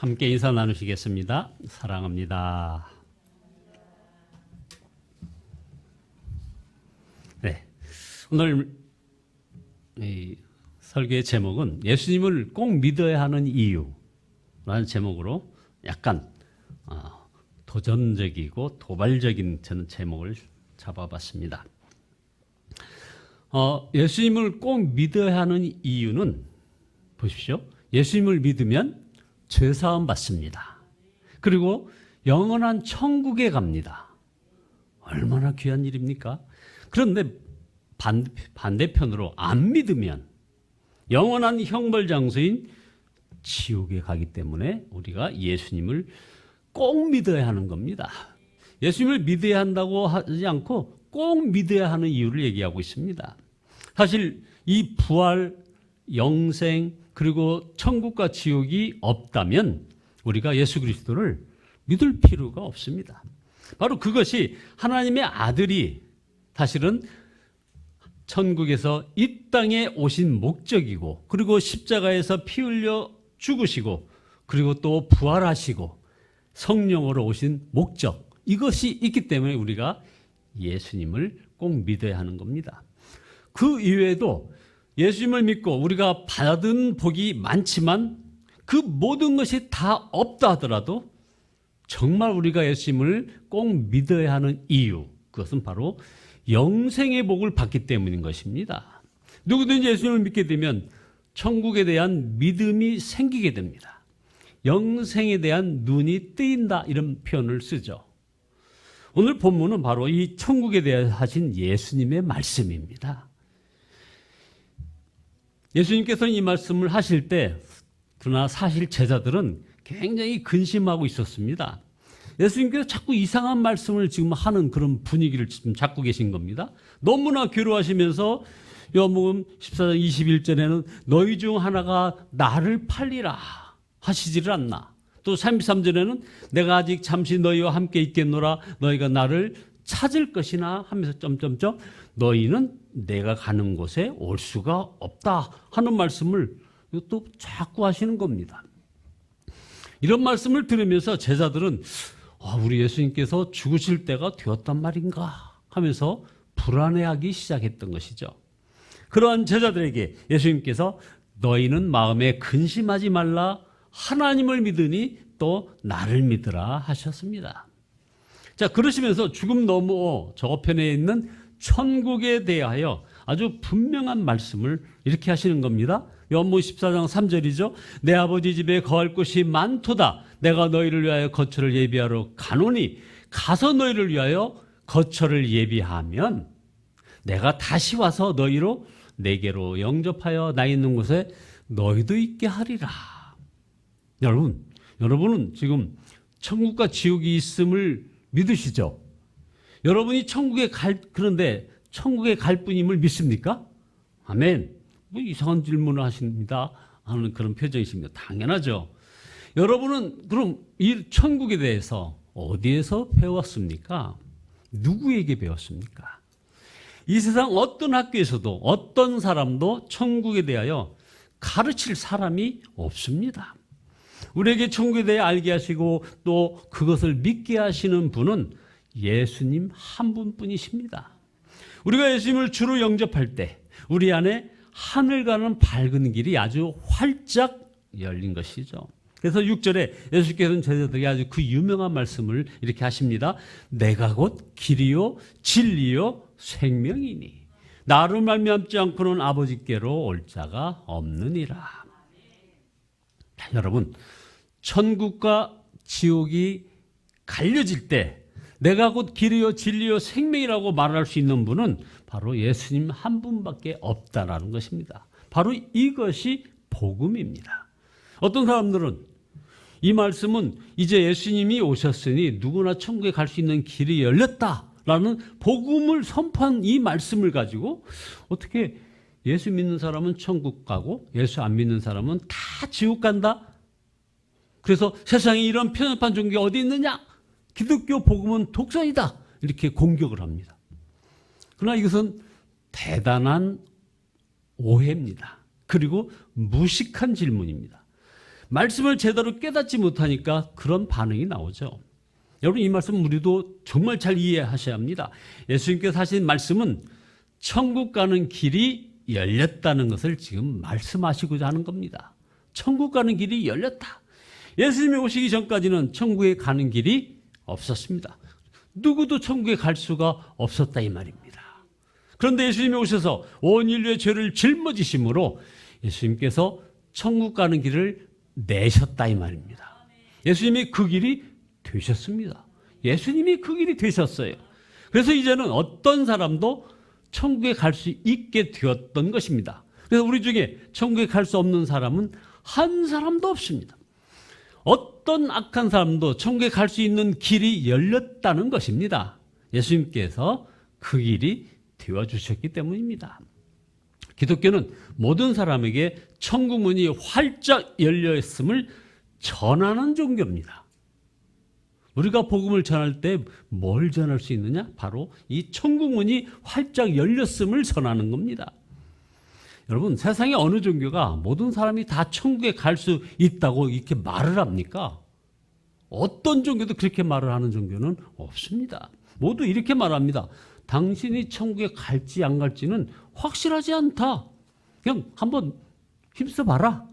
함께 인사 나누시겠습니다. 사랑합니다. 네, 오늘 이 설교의 제목은 예수님을 꼭 믿어야 하는 이유라는 제목으로 약간 도전적이고 도발적인 저는 제목을 잡아봤습니다. 예수님을 꼭 믿어야 하는 이유는 보십시오. 예수님을 믿으면 죄사함 받습니다. 그리고 영원한 천국에 갑니다. 얼마나 귀한 일입니까? 그런데 반대편으로 안 믿으면 영원한 형벌 장소인 지옥에 가기 때문에 우리가 예수님을 꼭 믿어야 하는 겁니다. 예수님을 믿어야 한다고 하지 않고 꼭 믿어야 하는 이유를 얘기하고 있습니다. 사실 이 부활, 영생, 그리고 천국과 지옥이 없다면 우리가 예수 그리스도를 믿을 필요가 없습니다. 바로 그것이 하나님의 아들이 사실은 천국에서 이 땅에 오신 목적이고, 그리고 십자가에서 피 흘려 죽으시고, 그리고 또 부활하시고 성령으로 오신 목적, 이것이 있기 때문에 우리가 예수님을 꼭 믿어야 하는 겁니다. 그 이외에도 예수님을 믿고 우리가 받은 복이 많지만 그 모든 것이 다 없다 하더라도 정말 우리가 예수님을 꼭 믿어야 하는 이유, 그것은 바로 영생의 복을 받기 때문인 것입니다. 누구든지 예수님을 믿게 되면 천국에 대한 믿음이 생기게 됩니다. 영생에 대한 눈이 뜨인다, 이런 표현을 쓰죠. 오늘 본문은 바로 이 천국에 대해 하신 예수님의 말씀입니다. 예수님께서는 이 말씀을 하실 때 그러나 사실 제자들은 굉장히 근심하고 있었습니다. 예수님께서 자꾸 이상한 말씀을 지금 하는 그런 분위기를 지금 잡고 계신 겁니다. 너무나 괴로워하시면서 요한복음 14장 21절에는 너희 중 하나가 나를 팔리라 하시지를 않나. 또 33절에는 내가 아직 잠시 너희와 함께 있겠노라 너희가 나를 찾을 것이나 하면서 점점점 너희는 내가 가는 곳에 올 수가 없다 하는 말씀을 또 자꾸 하시는 겁니다. 이런 말씀을 들으면서 제자들은 우리 예수님께서 죽으실 때가 되었단 말인가 하면서 불안해하기 시작했던 것이죠. 그러한 제자들에게 예수님께서 너희는 마음에 근심하지 말라, 하나님을 믿으니 또 나를 믿으라 하셨습니다. 자, 그러시면서 죽음 너머 저편에 있는 천국에 대하여 아주 분명한 말씀을 이렇게 하시는 겁니다. 요한복음 14장 3절이죠. 내 아버지 집에 거할 곳이 많도다. 내가 너희를 위하여 거처를 예비하러 가노니 가서 너희를 위하여 거처를 예비하면 내가 다시 와서 너희로 내게로 영접하여 나 있는 곳에 너희도 있게 하리라. 여러분은 지금 천국과 지옥이 있음을 믿으시죠? 여러분이 그런데 천국에 갈 뿐임을 믿습니까? 아멘. 뭐 이상한 질문을 하십니다 하는 그런 표정이십니다. 당연하죠. 여러분은 그럼 이 천국에 대해서 어디에서 배웠습니까? 누구에게 배웠습니까? 이 세상 어떤 학교에서도 어떤 사람도 천국에 대하여 가르칠 사람이 없습니다. 우리에게 천국에 대해 알게 하시고 또 그것을 믿게 하시는 분은 예수님 한 분뿐이십니다. 우리가 예수님을 주로 영접할 때 우리 안에 하늘 가는 밝은 길이 아주 활짝 열린 것이죠. 그래서 6절에 예수께서는 제자들에게 아주 그 유명한 말씀을 이렇게 하십니다. 내가 곧 길이요 진리요 생명이니 나로 말미암지 않고는 아버지께로 올 자가 없느니라. 자, 여러분, 천국과 지옥이 갈려질 때 내가 곧 길이요 진리요 생명이라고 말할 수 있는 분은 바로 예수님 한 분밖에 없다라는 것입니다. 바로 이것이 복음입니다. 어떤 사람들은 이 말씀은 이제 예수님이 오셨으니 누구나 천국에 갈 수 있는 길이 열렸다라는 복음을 선포한 이 말씀을 가지고 어떻게 예수 믿는 사람은 천국 가고 예수 안 믿는 사람은 다 지옥 간다? 그래서 세상에 이런 편협한 종교가 어디 있느냐? 기독교 복음은 독선이다. 이렇게 공격을 합니다. 그러나 이것은 대단한 오해입니다. 그리고 무식한 질문입니다. 말씀을 제대로 깨닫지 못하니까 그런 반응이 나오죠. 여러분, 이 말씀 우리도 정말 잘 이해하셔야 합니다. 예수님께서 하신 말씀은 천국 가는 길이 열렸다는 것을 지금 말씀하시고자 하는 겁니다. 천국 가는 길이 열렸다. 예수님이 오시기 전까지는 천국에 가는 길이 없었습니다. 누구도 천국에 갈 수가 없었다 이 말입니다. 그런데 예수님이 오셔서 온 인류의 죄를 짊어지심으로 예수님께서 천국 가는 길을 내셨다 이 말입니다. 예수님이 그 길이 되셨습니다. 예수님이 그 길이 되셨어요. 그래서 이제는 어떤 사람도 천국에 갈 수 있게 되었던 것입니다. 그래서 우리 중에 천국에 갈 수 없는 사람은 한 사람도 없습니다. 어떤 악한 사람도 천국에 갈 수 있는 길이 열렸다는 것입니다. 예수님께서 그 길이 되어주셨기 때문입니다. 기독교는 모든 사람에게 천국 문이 활짝 열려 있음을 전하는 종교입니다. 우리가 복음을 전할 때 뭘 전할 수 있느냐? 바로 이 천국 문이 활짝 열렸음을 전하는 겁니다. 여러분, 세상에 어느 종교가 모든 사람이 다 천국에 갈 수 있다고 이렇게 말을 합니까? 어떤 종교도 그렇게 말을 하는 종교는 없습니다. 모두 이렇게 말합니다. 당신이 천국에 갈지 안 갈지는 확실하지 않다. 그냥 한번 힘써봐라.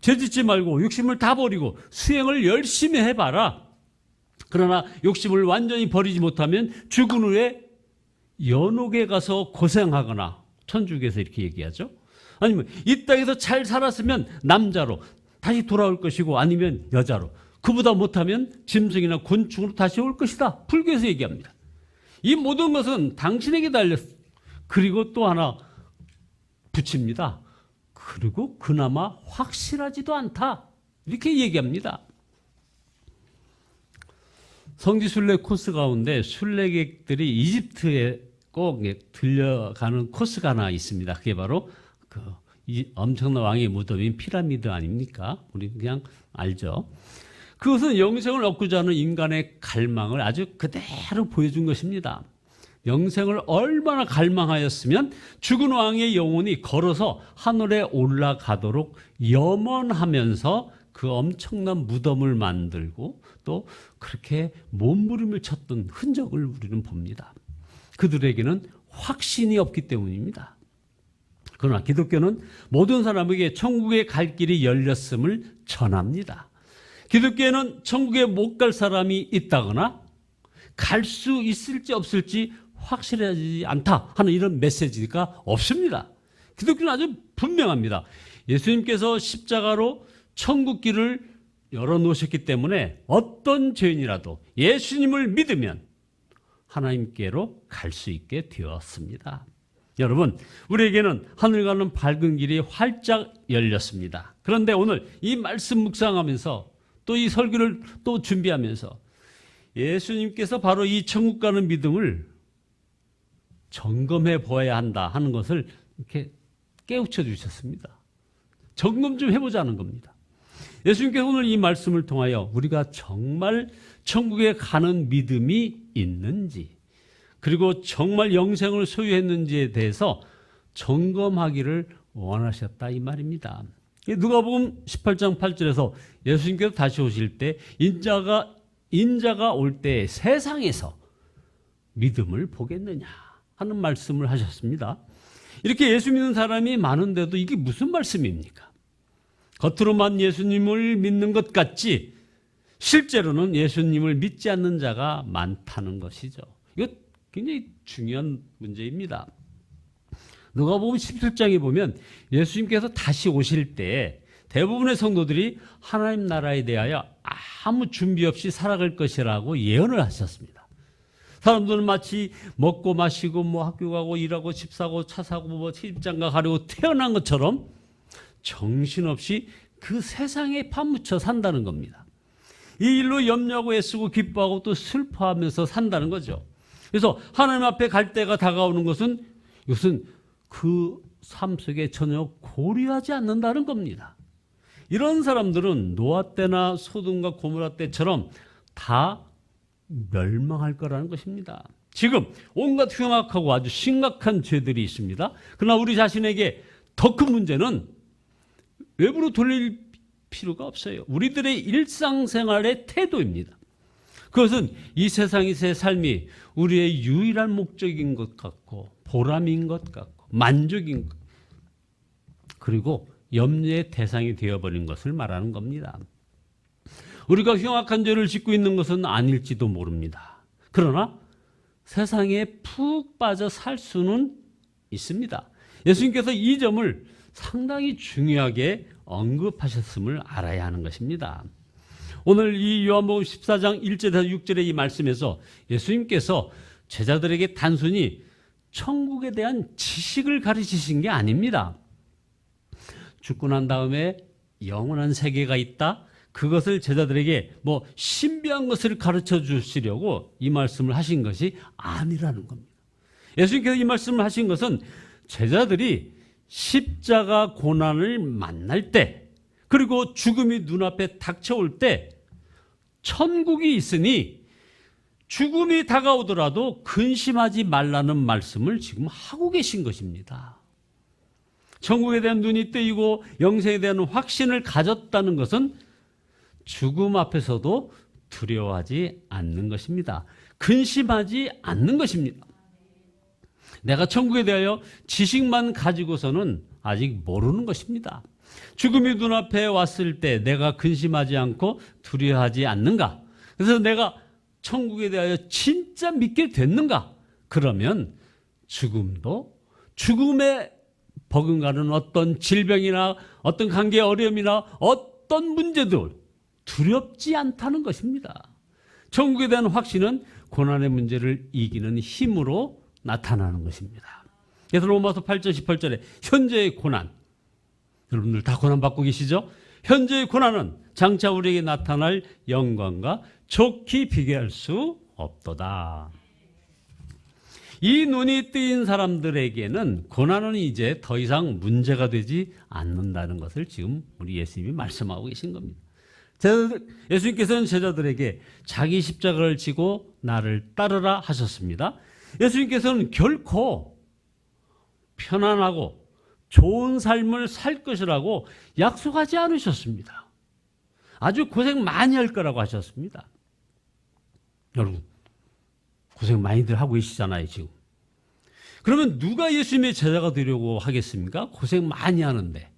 죄짓지 말고 욕심을 다 버리고 수행을 열심히 해봐라. 그러나 욕심을 완전히 버리지 못하면 죽은 후에 연옥에 가서 고생하거나, 천주교에서 이렇게 얘기하죠. 아니면 이 땅에서 잘 살았으면 남자로 다시 돌아올 것이고, 아니면 여자로, 그보다 못하면 짐승이나 곤충으로 다시 올 것이다. 불교에서 얘기합니다. 이 모든 것은 당신에게 달렸어. 그리고 또 하나 붙입니다. 그리고 그나마 확실하지도 않다. 이렇게 얘기합니다. 성지순례 코스 가운데 순례객들이 이집트에 꼭 들려가는 코스가 하나 있습니다. 그게 바로 이 엄청난 왕의 무덤인 피라미드 아닙니까? 우리 그냥 알죠. 그것은 영생을 얻고자 하는 인간의 갈망을 아주 그대로 보여준 것입니다. 영생을 얼마나 갈망하였으면 죽은 왕의 영혼이 걸어서 하늘에 올라가도록 염원하면서 그 엄청난 무덤을 만들고 또 그렇게 몸부림을 쳤던 흔적을 우리는 봅니다. 그들에게는 확신이 없기 때문입니다. 그러나 기독교는 모든 사람에게 천국에 갈 길이 열렸음을 전합니다. 기독교에는 천국에 못 갈 사람이 있다거나 갈 수 있을지 없을지 확실하지 않다 하는 이런 메시지가 없습니다. 기독교는 아주 분명합니다. 예수님께서 십자가로 천국 길을 열어놓으셨기 때문에 어떤 죄인이라도 예수님을 믿으면 하나님께로 갈 수 있게 되었습니다. 여러분, 우리에게는 하늘 가는 밝은 길이 활짝 열렸습니다. 그런데 오늘 이 말씀 묵상하면서 또 이 설교를 또 준비하면서 예수님께서 바로 이 천국 가는 믿음을 점검해 보아야 한다 하는 것을 이렇게 깨우쳐 주셨습니다. 점검 좀 해보자는 겁니다. 예수님께서 오늘 이 말씀을 통하여 우리가 정말 천국에 가는 믿음이 있는지, 그리고 정말 영생을 소유했는지에 대해서 점검하기를 원하셨다 이 말입니다. 누가복음 18장 8절에서 예수님께서 다시 오실 때 인자가 올 때 세상에서 믿음을 보겠느냐 하는 말씀을 하셨습니다. 이렇게 예수 믿는 사람이 많은데도 이게 무슨 말씀입니까? 겉으로만 예수님을 믿는 것 같지 실제로는 예수님을 믿지 않는 자가 많다는 것이죠. 이거 굉장히 중요한 문제입니다. 누가복음 17장에 보면 예수님께서 다시 오실 때 대부분의 성도들이 하나님 나라에 대하여 아무 준비 없이 살아갈 것이라고 예언을 하셨습니다. 사람들은 마치 먹고 마시고 학교 가고 일하고 집 사고 차 사고 시집장가 가려고 태어난 것처럼 정신없이 그 세상에 파묻혀 산다는 겁니다. 이 일로 염려하고 애쓰고 기뻐하고 또 슬퍼하면서 산다는 거죠. 그래서 하나님 앞에 갈 때가 다가오는 것은 이것은 그 삶 속에 전혀 고려하지 않는다는 겁니다. 이런 사람들은 노아 때나 소돔과 고모라 때처럼 다 멸망할 거라는 것입니다. 지금 온갖 흉악하고 아주 심각한 죄들이 있습니다. 그러나 우리 자신에게 더 큰 문제는 외부로 돌릴 필요가 없어요. 우리들의 일상생활의 태도입니다. 그것은 이 세상에서의 삶이 우리의 유일한 목적인 것 같고 보람인 것 같고 만족인 것, 그리고 염려의 대상이 되어버린 것을 말하는 겁니다. 우리가 흉악한 죄를 짓고 있는 것은 아닐지도 모릅니다. 그러나 세상에 푹 빠져 살 수는 있습니다. 예수님께서 이 점을 상당히 중요하게 언급하셨음을 알아야 하는 것입니다. 오늘 이 요한복음 14장 1절에서 6절의 이 말씀에서 예수님께서 제자들에게 단순히 천국에 대한 지식을 가르치신 게 아닙니다. 죽고 난 다음에 영원한 세계가 있다. 그것을 제자들에게 뭐 신비한 것을 가르쳐 주시려고 이 말씀을 하신 것이 아니라는 겁니다. 예수님께서 이 말씀을 하신 것은 제자들이 십자가 고난을 만날 때, 그리고 죽음이 눈앞에 닥쳐올 때 천국이 있으니 죽음이 다가오더라도 근심하지 말라는 말씀을 지금 하고 계신 것입니다. 천국에 대한 눈이 뜨이고 영생에 대한 확신을 가졌다는 것은 죽음 앞에서도 두려워하지 않는 것입니다. 근심하지 않는 것입니다. 내가 천국에 대하여 지식만 가지고서는 아직 모르는 것입니다. 죽음이 눈앞에 왔을 때 내가 근심하지 않고 두려워하지 않는가? 그래서 내가 천국에 대하여 진짜 믿게 됐는가? 그러면 죽음도, 죽음에 버금가는 어떤 질병이나 어떤 관계의 어려움이나 어떤 문제도 두렵지 않다는 것입니다. 천국에 대한 확신은 고난의 문제를 이기는 힘으로 나타나는 것입니다. 그래서 로마서 8절 18절에 현재의 고난, 여러분들 다 고난받고 계시죠? 현재의 고난은 장차 우리에게 나타날 영광과 좋게 비교할 수 없도다. 이 눈이 뜨인 사람들에게는 고난은 이제 더 이상 문제가 되지 않는다는 것을 지금 우리 예수님이 말씀하고 계신 겁니다. 예수님께서는 제자들에게 자기 십자가를 지고 나를 따르라 하셨습니다. 예수님께서는 결코 편안하고 좋은 삶을 살 것이라고 약속하지 않으셨습니다. 아주 고생 많이 할 거라고 하셨습니다. 여러분, 고생 많이들 하고 계시잖아요, 지금. 그러면 누가 예수님의 제자가 되려고 하겠습니까? 고생 많이 하는데.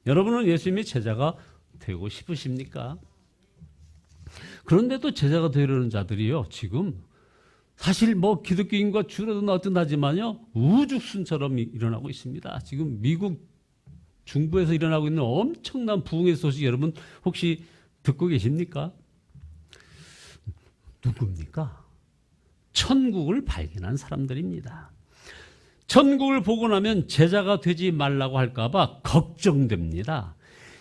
여러분은 예수님의 제자가 되고 싶으십니까? 그런데도 제자가 되려는 자들이요, 지금 사실 뭐 기독교인과 줄어든 어떤하지만요, 우죽순처럼 일어나고 있습니다. 지금 미국 중부에서 일어나고 있는 엄청난 부흥의 소식 여러분 혹시 듣고 계십니까? 누굽니까? 천국을 발견한 사람들입니다. 천국을 보고 나면 제자가 되지 말라고 할까 봐 걱정됩니다.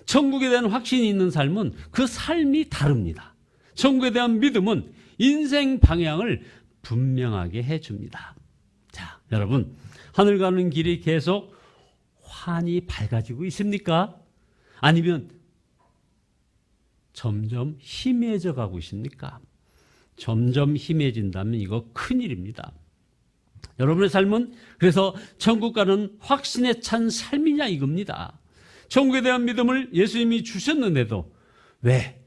천국에 대한 확신이 있는 삶은 그 삶이 다릅니다. 천국에 대한 믿음은 인생 방향을 분명하게 해줍니다. 자, 여러분, 하늘 가는 길이 계속 환히 밝아지고 있습니까? 아니면 점점 희미해져 가고 있습니까? 점점 희미해진다면 이거 큰일입니다. 여러분의 삶은 그래서 천국 가는 확신에 찬 삶이냐 이겁니다. 천국에 대한 믿음을 예수님이 주셨는데도 왜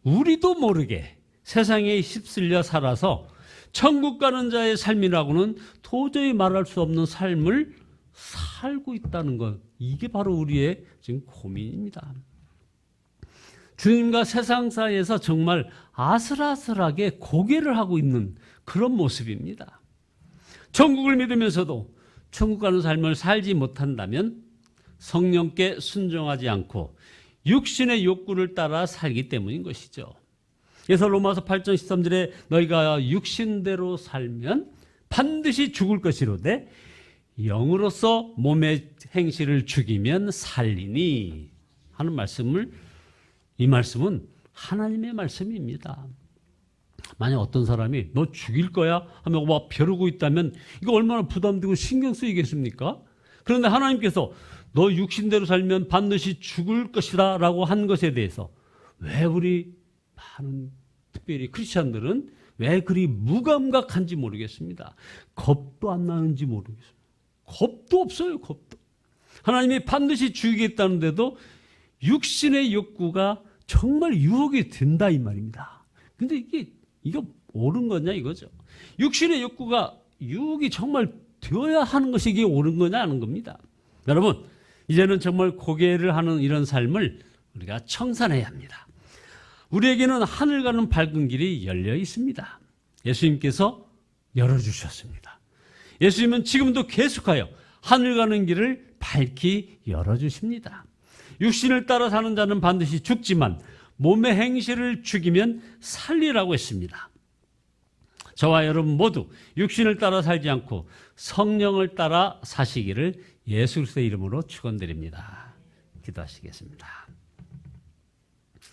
우리도 모르게 세상에 휩쓸려 살아서 천국 가는 자의 삶이라고는 도저히 말할 수 없는 삶을 살고 있다는 것, 이게 바로 우리의 지금 고민입니다. 주님과 세상 사이에서 정말 아슬아슬하게 고개를 하고 있는 그런 모습입니다. 천국을 믿으면서도 천국 가는 삶을 살지 못한다면 성령께 순종하지 않고 육신의 욕구를 따라 살기 때문인 것이죠. 그래서 로마서 8장 13절에 너희가 육신대로 살면 반드시 죽을 것이로되 영으로서 몸의 행실을 죽이면 살리니 하는 이 말씀은 하나님의 말씀입니다. 만약 어떤 사람이 너 죽일 거야 하면 막 벼르고 있다면 이거 얼마나 부담되고 신경 쓰이겠습니까? 그런데 하나님께서 너 육신대로 살면 반드시 죽을 것이다 라고 한 것에 대해서 왜 우리 많은 특별히 크리스찬들은 왜 그리 무감각한지 모르겠습니다. 겁도 안 나는지 모르겠습니다. 겁도 없어요. 겁도. 하나님이 반드시 죽이겠다는데도 육신의 욕구가 정말 유혹이 된다 이 말입니다. 근데 이거 옳은 거냐 이거죠. 육신의 욕구가 유혹이 정말 되어야 하는 것이 이게 옳은 거냐 하는 겁니다. 여러분, 이제는 정말 고개를 하는 이런 삶을 우리가 청산해야 합니다. 우리에게는 하늘 가는 밝은 길이 열려 있습니다. 예수님께서 열어주셨습니다. 예수님은 지금도 계속하여 하늘 가는 길을 밝히 열어주십니다. 육신을 따라 사는 자는 반드시 죽지만 몸의 행실을 죽이면 살리라고 했습니다. 저와 여러분 모두 육신을 따라 살지 않고 성령을 따라 사시기를 예수 그리스도의 이름으로 축원드립니다. 기도하시겠습니다.